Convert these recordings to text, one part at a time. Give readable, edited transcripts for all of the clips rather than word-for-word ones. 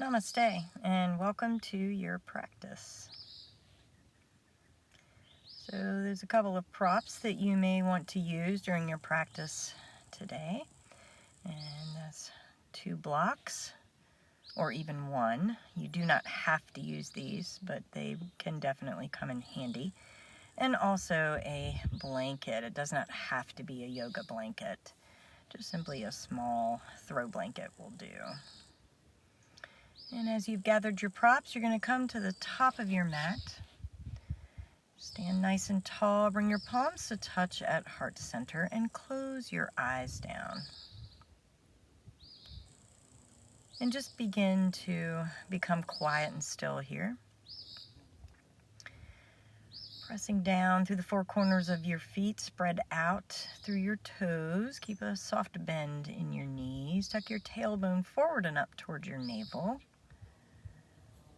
Namaste, and welcome to your practice. So there's a couple of props that you may want to use during your practice today, and that's 2 blocks or even 1. You do not have to use these, but they can definitely come in handy. And also a blanket. It does not have to be a yoga blanket. Just simply a small throw blanket will do. And as you've gathered your props, you're going to come to the top of your mat. Stand nice and tall, bring your palms to touch at heart center, and close your eyes down. And just begin to become quiet and still here. Pressing down through the 4 corners of your feet, spread out through your toes. Keep a soft bend in your knees. Tuck your tailbone forward and up towards your navel.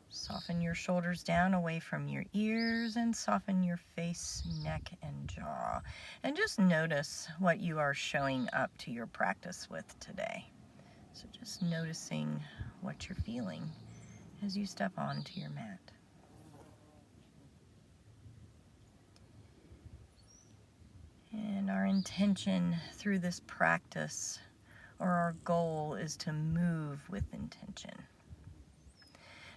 Soften your shoulders down away from your ears and soften your face, neck, and jaw. And just notice what you are showing up to your practice with today. So just noticing what you're feeling as you step onto your mat. And our intention through this practice, or our goal, is to move with intention.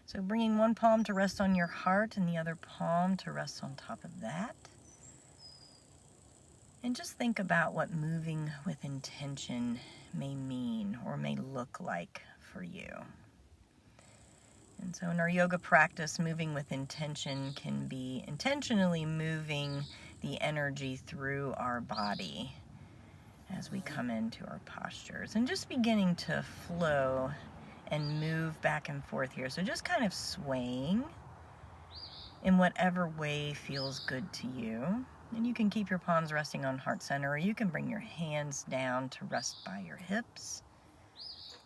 So bringing one palm to rest on your heart and the other palm to rest on top of that. And just think about what moving with intention may mean or may look like for you. And so in our yoga practice, moving with intention can be intentionally moving the energy through our body as we come into our postures and just beginning to flow and move back and forth here. So just kind of swaying in whatever way feels good to you. And you can keep your palms resting on heart center, or you can bring your hands down to rest by your hips.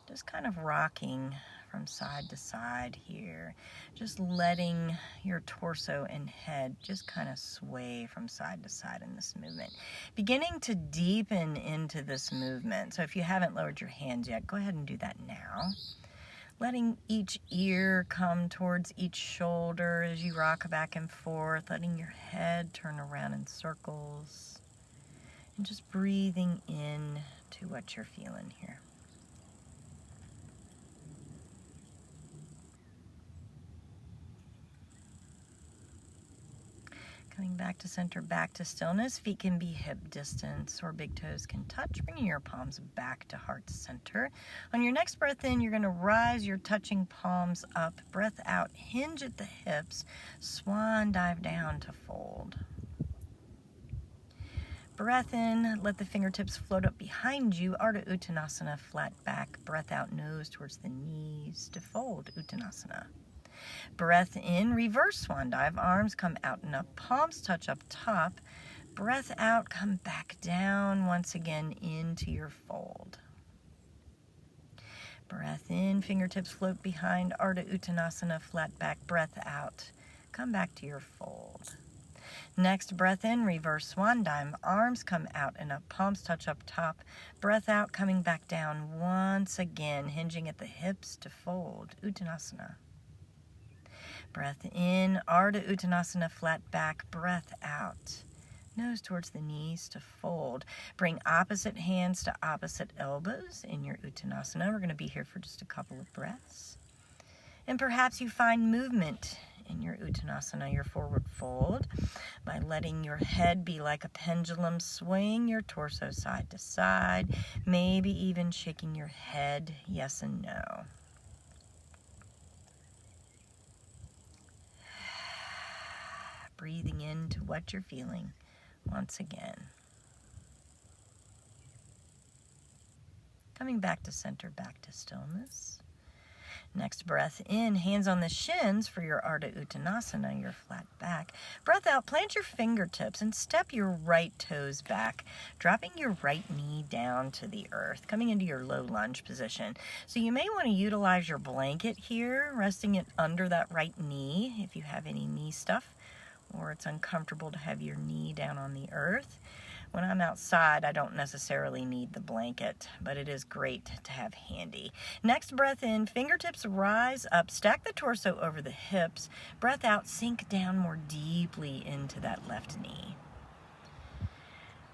Just kind of rocking from side to side here. Just letting your torso and head just kind of sway from side to side in this movement. Beginning to deepen into this movement. So if you haven't lowered your hands yet, go ahead and do that now. Letting each ear come towards each shoulder as you rock back and forth. Letting your head turn around in circles. And just breathing in to what you're feeling here. Coming back to center, back to stillness. Feet can be hip distance or big toes can touch. Bringing your palms back to heart center. On your next breath in, you're going to rise your touching palms up. Breath out, hinge at the hips. Swan dive down to fold. Breath in, let the fingertips float up behind you. Ardha Uttanasana, flat back. Breath out, nose towards the knees to fold Uttanasana. Breath in, reverse swan dive, arms come out and up, palms touch up top. Breath out, come back down once again into your fold. Breath in, fingertips float behind, Ardha Uttanasana, flat back. Breath out, come back to your fold. Next, breath in, reverse swan dive, arms come out and up, palms touch up top. Breath out, coming back down once again, hinging at the hips to fold Uttanasana. Breath in, Ardha Uttanasana, flat back. Breath out, nose towards the knees to fold. Bring opposite hands to opposite elbows in your Uttanasana. We're going to be here for just a couple of breaths. And perhaps you find movement in your Uttanasana, your forward fold, by letting your head be like a pendulum, swaying your torso side to side, maybe even shaking your head yes and no. Breathing into what you're feeling once again. Coming back to center, back to stillness. Next breath in, hands on the shins for your Ardha Uttanasana, your flat back. Breath out, plant your fingertips and step your right toes back, dropping your right knee down to the earth, coming into your low lunge position. So you may want to utilize your blanket here, resting it under that right knee if you have any knee stuff, or it's uncomfortable to have your knee down on the earth. When I'm outside, I don't necessarily need the blanket, but it is great to have handy. Next breath in, fingertips rise up, stack the torso over the hips. Breath out, sink down more deeply into that left knee.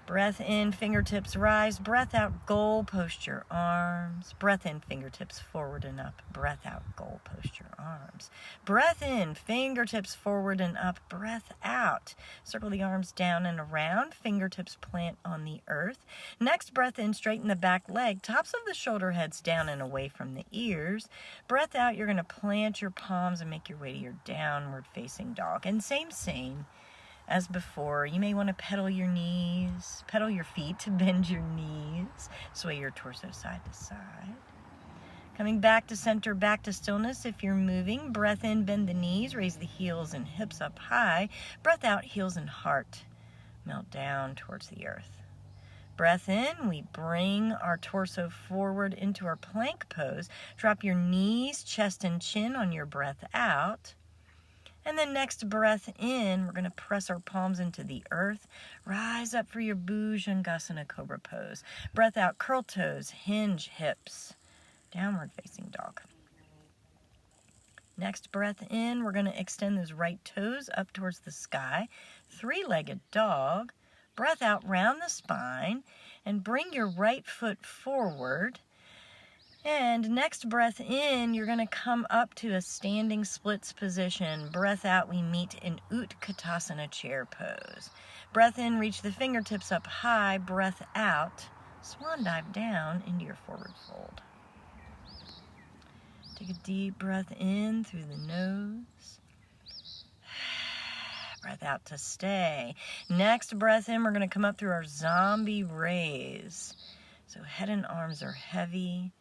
Breath in, fingertips rise. Breath out, goal post your arms. Breath in, fingertips forward and up. Breath out, goal post your arms. Breath in, fingertips forward and up. Breath out, circle the arms down and around. Fingertips plant on the earth. Next breath in, straighten the back leg. Tops of the shoulder heads down and away from the ears. Breath out, you're going to plant your palms and make your way to your downward facing dog. And same. As before, you may want to pedal your feet to bend your knees, sway your torso side to side. Coming back to center, back to stillness. If you're moving, breath in, bend the knees, raise the heels and hips up high. Breath out, heels and heart melt down towards the earth. Breath in, we bring our torso forward into our plank pose. Drop your knees, chest and chin on your breath out. And then next breath in, we're going to press our palms into the earth. Rise up for your Bhujangasana Cobra pose. Breath out, curl toes, hinge hips. Downward facing dog. Next breath in, we're going to extend those right toes up towards the sky. Three-legged dog. Breath out, round the spine. And bring your right foot forward. And next breath in, you're going to come up to a standing splits position. Breath out, we meet in Utkatasana chair pose. Breath in, reach the fingertips up high. Breath out, swan dive down into your forward fold. Take a deep breath in through the nose. Breath out to stay. Next breath in, we're going to come up through our zombie raise. So head and arms are heavy.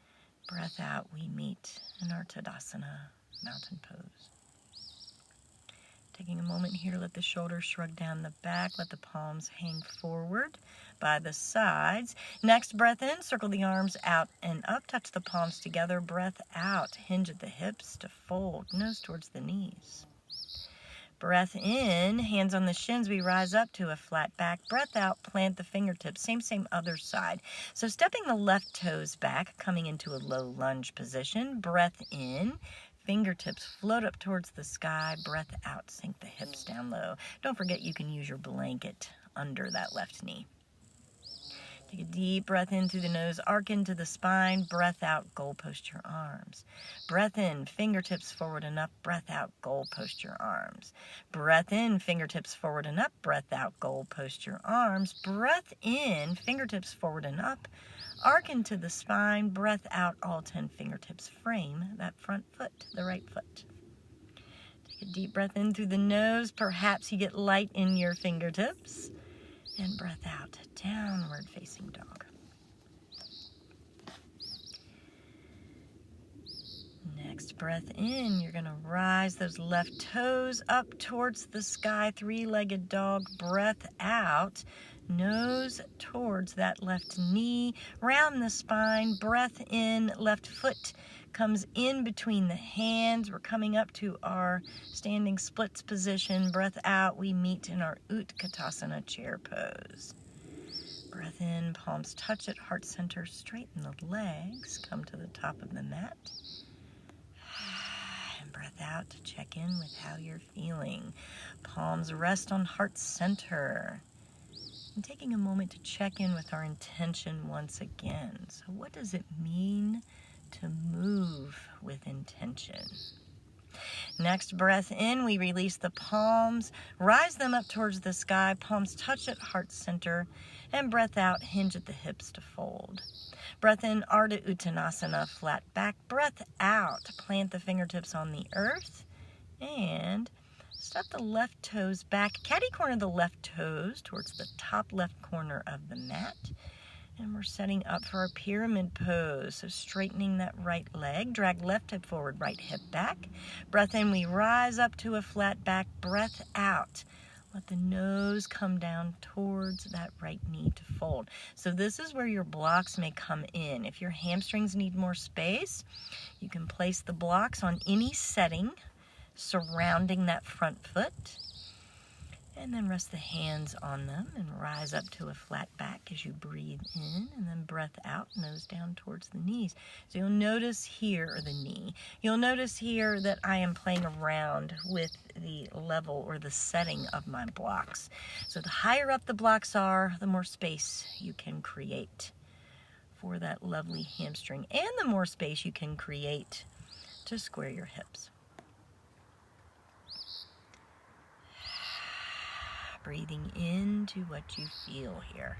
Breath out, we meet in our Tadasana, mountain pose. Taking a moment here, let the shoulders shrug down the back, let the palms hang forward by the sides. Next breath in, circle the arms out and up, touch the palms together. Breath out, hinge at the hips to fold, nose towards the knees. Breath in, hands on the shins, we rise up to a flat back. Breath out, plant the fingertips, same other side. So stepping the left toes back, coming into a low lunge position. Breath in, fingertips float up towards the sky. Breath out, sink the hips down low. Don't forget you can use your blanket under that left knee. Take a deep breath in through the nose, arc into the spine. Breath out, goal post your arms. Breath in, fingertips forward and up. Breath out, goal post your arms. Breath in, fingertips forward and up. Breath out, goal post your arms. Breath in, fingertips forward and up. Arc into the spine. Breath out, all 10 fingertips frame that front foot, the right foot. Take a deep breath in through the nose. Perhaps you get light in your fingertips. And breath out, downward facing dog. Next breath in, you're going to rise those left toes up towards the sky, three-legged dog. Breath out, nose towards that left knee, round the spine. Breath in, left foot comes in between the hands. We're coming up to our standing splits position. Breath out, we meet in our Utkatasana chair pose. Breath in, palms touch at heart center, straighten the legs, come to the top of the mat. And breath out to check in with how you're feeling. Palms rest on heart center. And taking a moment to check in with our intention once again. So what does it mean to move with intention? Next breath in, we release the palms, rise them up towards the sky, palms touch at heart center, and breath out, hinge at the hips to fold. Breath in, Ardha Uttanasana, flat back. Breath out, plant the fingertips on the earth, and step the left toes back, catty corner the left toes towards the top left corner of the mat. And we're setting up for our pyramid pose. So straightening that right leg, drag left hip forward, right hip back. Breath in, we rise up to a flat back. Breath out. Let the nose come down towards that right knee to fold. So this is where your blocks may come in. If your hamstrings need more space, you can place the blocks on any setting surrounding that front foot. And then rest the hands on them and rise up to a flat back as you breathe in, and then breath out, nose down towards the knees. So you'll notice here, or the knee, you'll notice here that I am playing around with the level or the setting of my blocks. So the higher up the blocks are, the more space you can create for that lovely hamstring, and the more space you can create to square your hips. Breathing into what you feel here.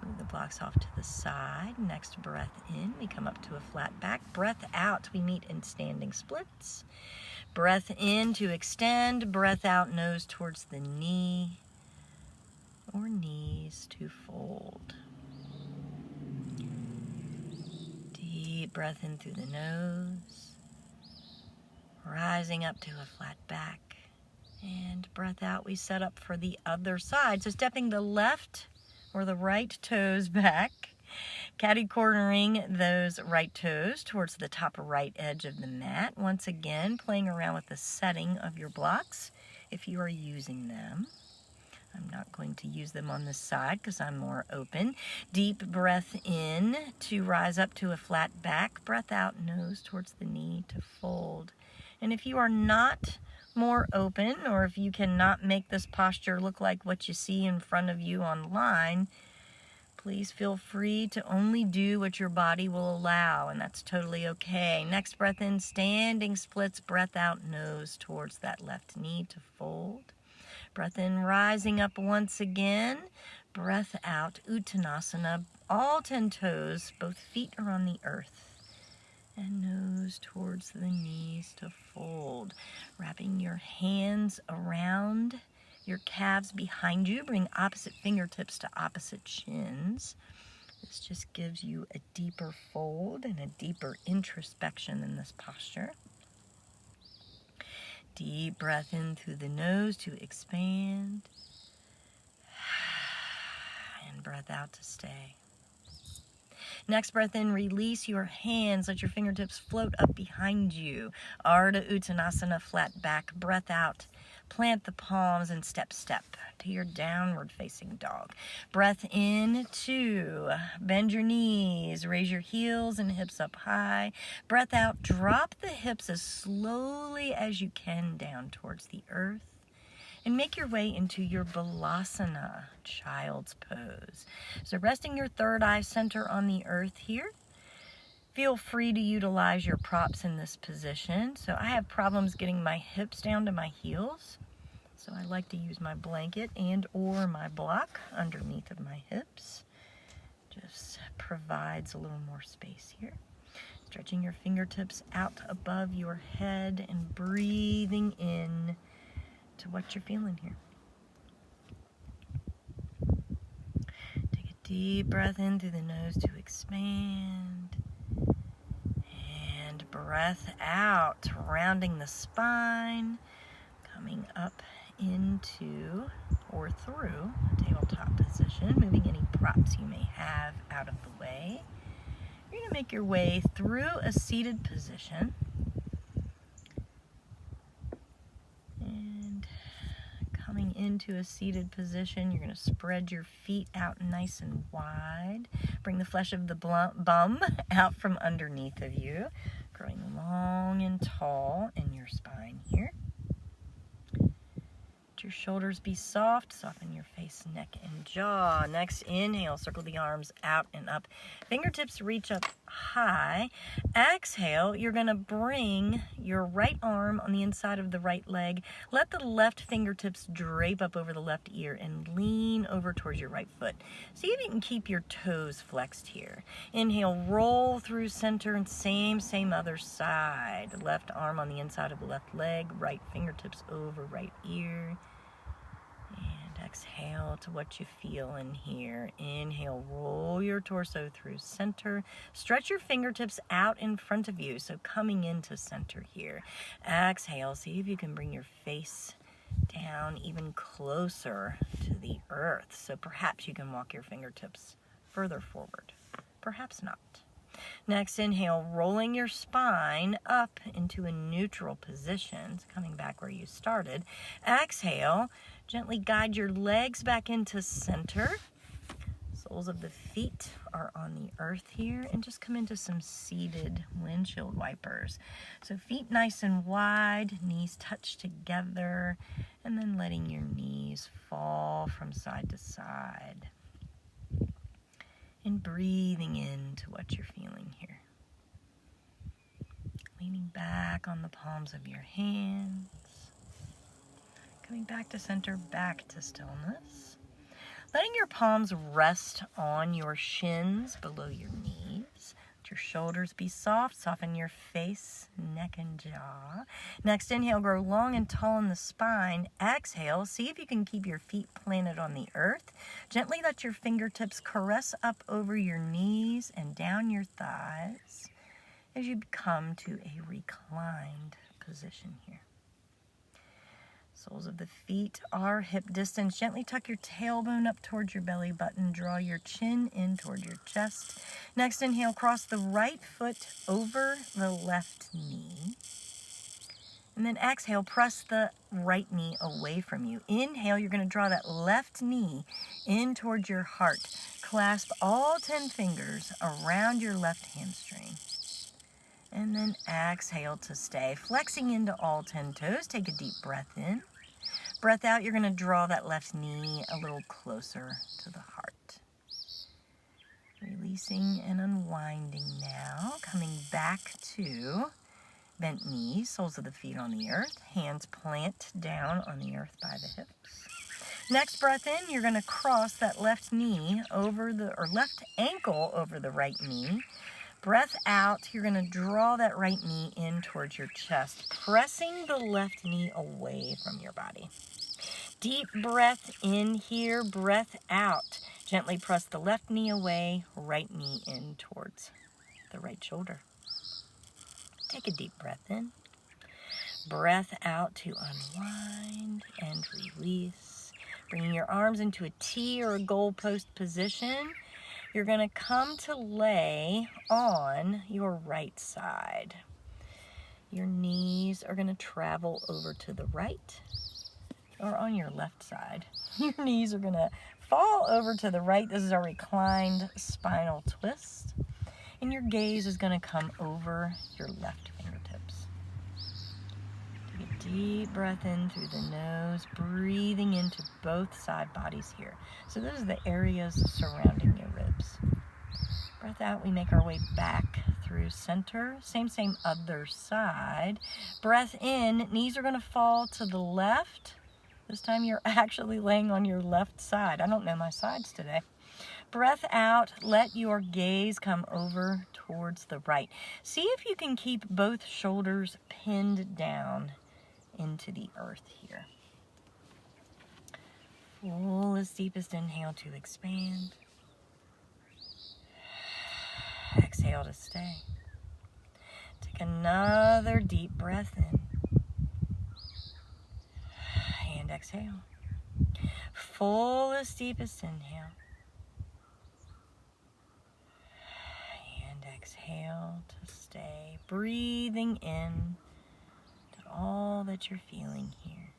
Move the blocks off to the side. Next breath in, we come up to a flat back. Breath out, we meet in standing splits. Breath in to extend. Breath out, nose towards the knee or knees to fold. Deep breath in through the nose. Rising up to a flat back. And breath out, we set up for the other side. So stepping the left or the right toes back, catty cornering those right toes towards the top right edge of the mat. Once again, playing around with the setting of your blocks if you are using them. I'm not going to use them on this side because I'm more open. Deep breath in to rise up to a flat back. Breath out, nose towards the knee to fold. And if you are not more open, or if you cannot make this posture look like what you see in front of you online, please feel free to only do what your body will allow, and that's totally okay. Next breath in, standing splits. Breath out, nose towards that left knee to fold. Breath in, rising up once again. Breath out, Uttanasana, all 10 toes, both feet are on the earth. And nose towards the knees to fold. Wrapping your hands around your calves behind you. Bring opposite fingertips to opposite shins. This just gives you a deeper fold and a deeper introspection in this posture. Deep breath in through the nose to expand. And breath out to stay. Next breath in, release your hands. Let your fingertips float up behind you. Ardha Uttanasana, flat back. Breath out. Plant the palms and step to your downward facing dog. Breath in, 2. Bend your knees. Raise your heels and hips up high. Breath out. Drop the hips as slowly as you can down towards the earth. And make your way into your Balasana, child's pose. So resting your third eye center on the earth here. Feel free to utilize your props in this position. So I have problems getting my hips down to my heels. So I like to use my blanket and or my block underneath of my hips. Just provides a little more space here. Stretching your fingertips out above your head and breathing in to what you're feeling here. Take a deep breath in through the nose to expand. And breath out, rounding the spine, coming up into or through a tabletop position, moving any props you may have out of the way. You're going to make your way through a seated position. Coming into a seated position, you're going to spread your feet out nice and wide. Bring the flesh of the bum out from underneath of you, growing long and tall in your spine here. Let your shoulders be soft. Soften your face, neck, and jaw. Next, inhale. Circle the arms out and up. Fingertips reach up high. Exhale. You're going to bring your right arm on the inside of the right leg. Let the left fingertips drape up over the left ear and lean over towards your right foot. See if you can keep your toes flexed here. Inhale. Roll through center and same other side. Left arm on the inside of the left leg. Right fingertips over right ear. And exhale to what you feel in here. Inhale, roll your torso through center. Stretch your fingertips out in front of you, so coming into center here. Exhale, see if you can bring your face down even closer to the earth. So perhaps you can walk your fingertips further forward. Perhaps not. Next, inhale, rolling your spine up into a neutral position, so coming back where you started. Exhale, gently guide your legs back into center. Soles of the feet are on the earth here, and just come into some seated windshield wipers. So feet nice and wide, knees touch together, and then letting your knees fall from side to side. And breathing into what you're feeling here. Leaning back on the palms of your hands. Coming back to center, back to stillness. Letting your palms rest on your shins below your knees. Let your shoulders be soft. Soften your face, neck, and jaw. Next, inhale, grow long and tall in the spine. Exhale, see if you can keep your feet planted on the earth. Gently let your fingertips caress up over your knees and down your thighs as you come to a reclined position here. Soles of the feet are hip distance. Gently tuck your tailbone up towards your belly button. Draw your chin in toward your chest. Next, inhale, cross the right foot over the left knee. And then exhale, press the right knee away from you. Inhale, you're going to draw that left knee in towards your heart. Clasp all 10 fingers around your left hamstring. And then exhale to stay. Flexing into all 10 toes. Take a deep breath in. Breath out, you're going to draw that left knee a little closer to the heart. Releasing and unwinding now. Coming back to bent knees, soles of the feet on the earth. Hands plant down on the earth by the hips. Next breath in, you're going to cross that left knee over left ankle over the right knee. Breath out, you're going to draw that right knee in towards your chest, pressing the left knee away from your body. Deep breath in here, breath out. Gently press the left knee away, right knee in towards the right shoulder. Take a deep breath in. Breath out to unwind and release. Bringing your arms into a T or a goalpost position. You're going to come to lay on your right side. Your knees are going to travel over to the right or on your left side. Your knees are going to fall over to the right. This is a reclined spinal twist. And your gaze is going to come over your left fingertips. Take a deep breath in through the nose, breathing into both side bodies here. So those are the areas surrounding your ribs. Breath out, we make our way back through center. Same other side. Breath in, knees are going to fall to the left. This time you're actually laying on your left side. I don't know my sides today. Breath out, let your gaze come over towards the right. See if you can keep both shoulders pinned down into the earth here. Fullest, deepest inhale to expand. Exhale to stay. Take another deep breath in. And exhale. Fullest, deepest inhale. And exhale to stay. Breathing in to all that you're feeling here.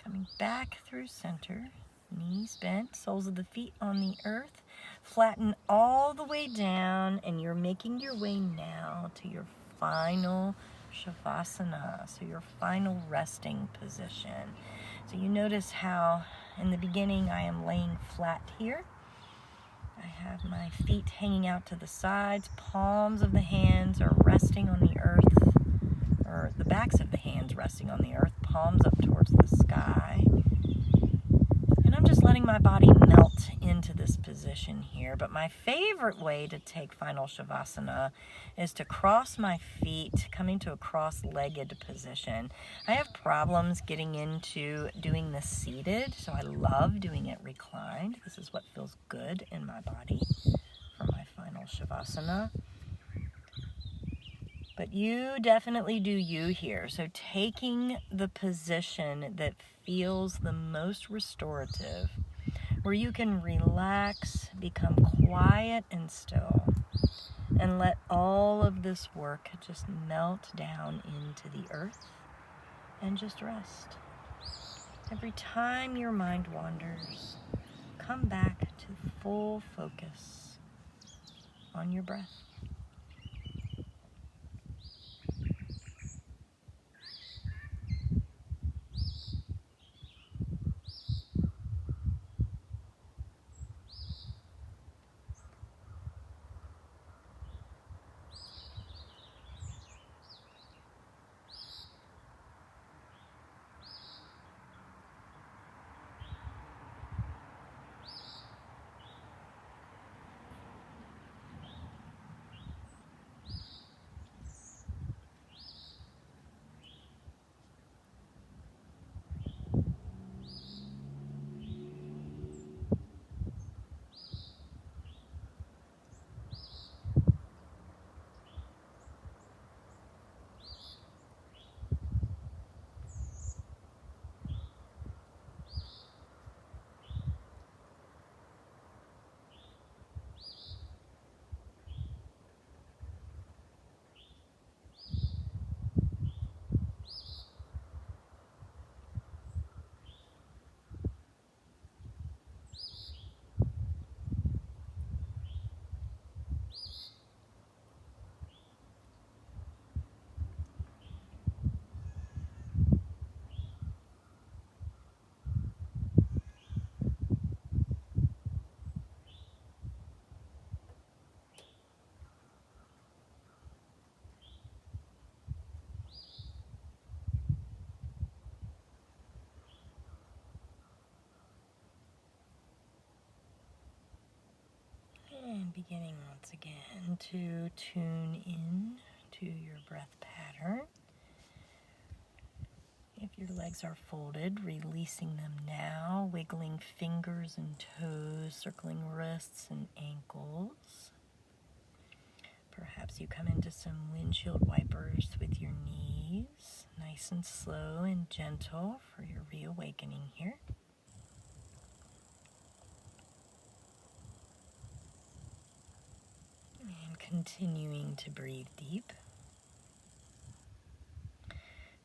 Coming back through center. Knees bent, soles of the feet on the earth. Flatten all the way down, and you're making your way now to your final Shavasana, so your final resting position. So you notice how in the beginning I am laying flat here. I have my feet hanging out to the sides, palms of the hands are resting on the earth, or the backs of the hands resting on the earth, palms up towards the sky. And I'm just letting my body melt into this position here. But my favorite way to take final Shavasana is to cross my feet, coming to a cross-legged position. I have problems getting into doing this seated, so I love doing it reclined. This is what feels good in my body for my final Shavasana. But you definitely do you here. So taking the position that feels the most restorative, where you can relax, become quiet and still. And let all of this work just melt down into the earth and just rest. Every time your mind wanders, come back to full focus on your breath. And beginning once again to tune in to your breath pattern. If your legs are folded, releasing them now, wiggling fingers and toes, circling wrists and ankles. Perhaps you come into some windshield wipers with your knees, nice and slow and gentle for your reawakening here. And continuing to breathe deep.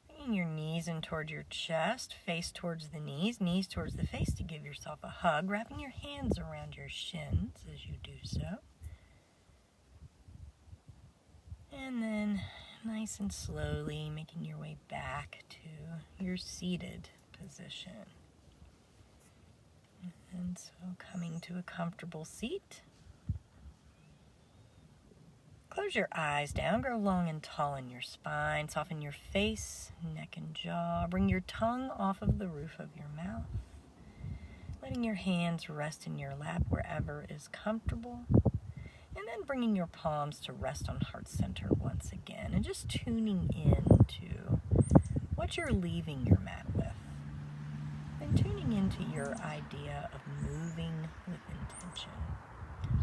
Bringing your knees in towards your chest, face towards the knees towards the face to give yourself a hug, wrapping your hands around your shins as you do so. And then nice and slowly making your way back to your seated position. And so coming to a comfortable seat. Close your eyes down, grow long and tall in your spine, soften your face, neck and jaw. Bring your tongue off of the roof of your mouth, letting your hands rest in your lap wherever is comfortable. And then bringing your palms to rest on heart center once again, and just tuning in to what you're leaving your mat with. And tuning into your idea of moving with intention.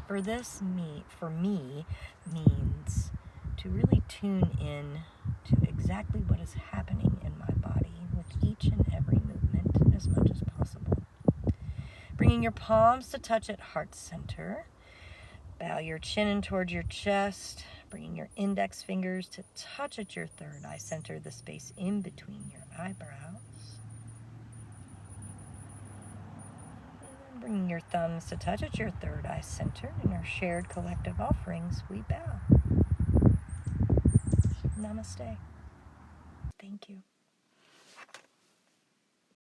For me, means to really tune in to exactly what is happening in my body with each and every movement as much as possible. Bringing your palms to touch at heart center. Bow your chin in towards your chest, bringing your index fingers to touch at your third eye center, the space in between your eyebrows. And then bringing your thumbs to touch at your third eye center. In our shared collective offerings, we bow. Namaste. Thank you.